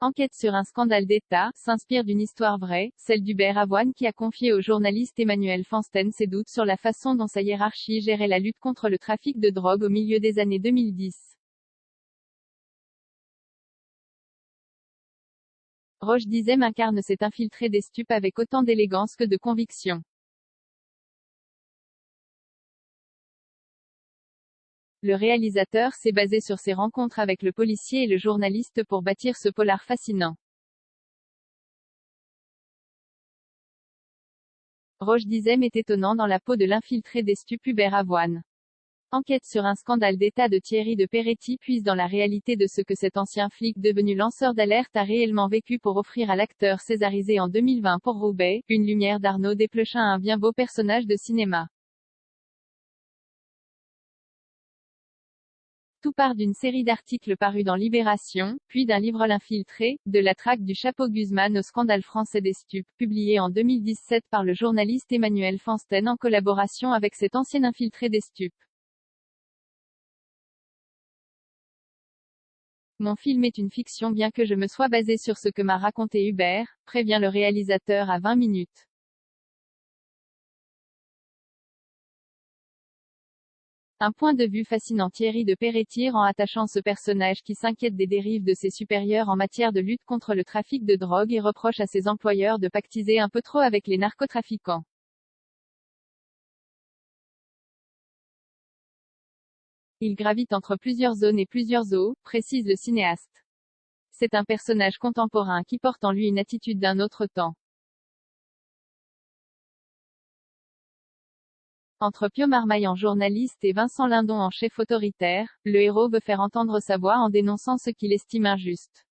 Enquête sur un scandale d'État, s'inspire d'une histoire vraie, celle d'Hubert Avoine qui a confié au journaliste Emmanuel Fansten ses doutes sur la façon dont sa hiérarchie gérait la lutte contre le trafic de drogue au milieu des années 2010. Roche Dizem incarne cet infiltré des stupes avec autant d'élégance que de conviction. Le réalisateur s'est basé sur ses rencontres avec le policier et le journaliste pour bâtir ce polar fascinant. Roche Dizem est étonnant dans la peau de l'infiltré des stupes Hubert Avoine. Enquête sur un scandale d'État de Thierry de Peretti puise dans la réalité de ce que cet ancien flic devenu lanceur d'alerte a réellement vécu pour offrir à l'acteur césarisé en 2020 pour Roubaix, une lumière d'Arnaud Desplechin un bien beau personnage de cinéma. Tout part d'une série d'articles parus dans Libération, puis d'un livre L'infiltré, de la traque du chapeau Guzman au scandale français des stupes, publié en 2017 par le journaliste Emmanuel Fansten en collaboration avec cet ancien infiltré des stupes. Mon film est une fiction bien que je me sois basé sur ce que m'a raconté Hubert, prévient le réalisateur à 20 minutes. Un point de vue fascinant. Thierry de Peretti rend attachant ce personnage qui s'inquiète des dérives de ses supérieurs en matière de lutte contre le trafic de drogue et reproche à ses employeurs de pactiser un peu trop avec les narcotrafiquants. Il gravite entre plusieurs zones et plusieurs eaux, précise le cinéaste. C'est un personnage contemporain qui porte en lui une attitude d'un autre temps. Entre Pio Marmaille en journaliste et Vincent Lindon en chef autoritaire, le héros veut faire entendre sa voix en dénonçant ce qu'il estime injuste.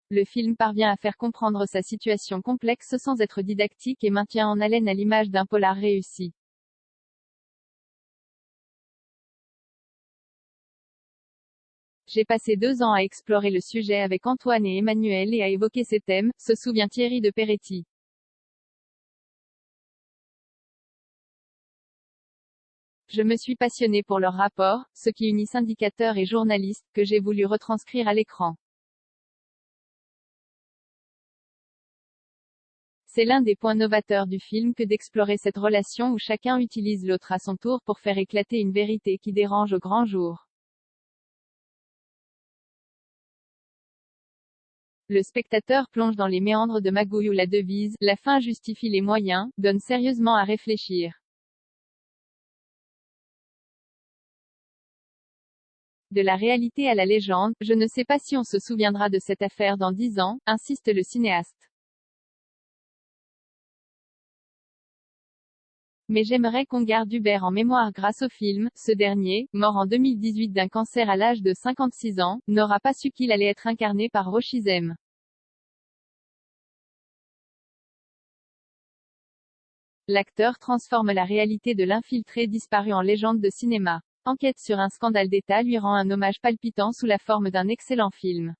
Le film parvient à faire comprendre sa situation complexe sans être didactique et maintient en haleine à l'image d'un polar réussi. J'ai passé 2 ans à explorer le sujet avec Antoine et Emmanuel et à évoquer ces thèmes, se souvient Thierry de Peretti. Je me suis passionné pour leur rapport, ce qui unit syndicateurs et journalistes, que j'ai voulu retranscrire à l'écran. C'est l'un des points novateurs du film que d'explorer cette relation où chacun utilise l'autre à son tour pour faire éclater une vérité qui dérange au grand jour. Le spectateur plonge dans les méandres de Magouille où la devise « La fin justifie les moyens » donne sérieusement à réfléchir. De la réalité à la légende, je ne sais pas si on se souviendra de cette affaire dans 10 ans, insiste le cinéaste. Mais j'aimerais qu'on garde Hubert en mémoire grâce au film. Ce dernier, mort en 2018 d'un cancer à l'âge de 56 ans, n'aura pas su qu'il allait être incarné par Roche Dizem. L'acteur transforme la réalité de l'infiltré disparu en légende de cinéma. Enquête sur un scandale d'État lui rend un hommage palpitant sous la forme d'un excellent film.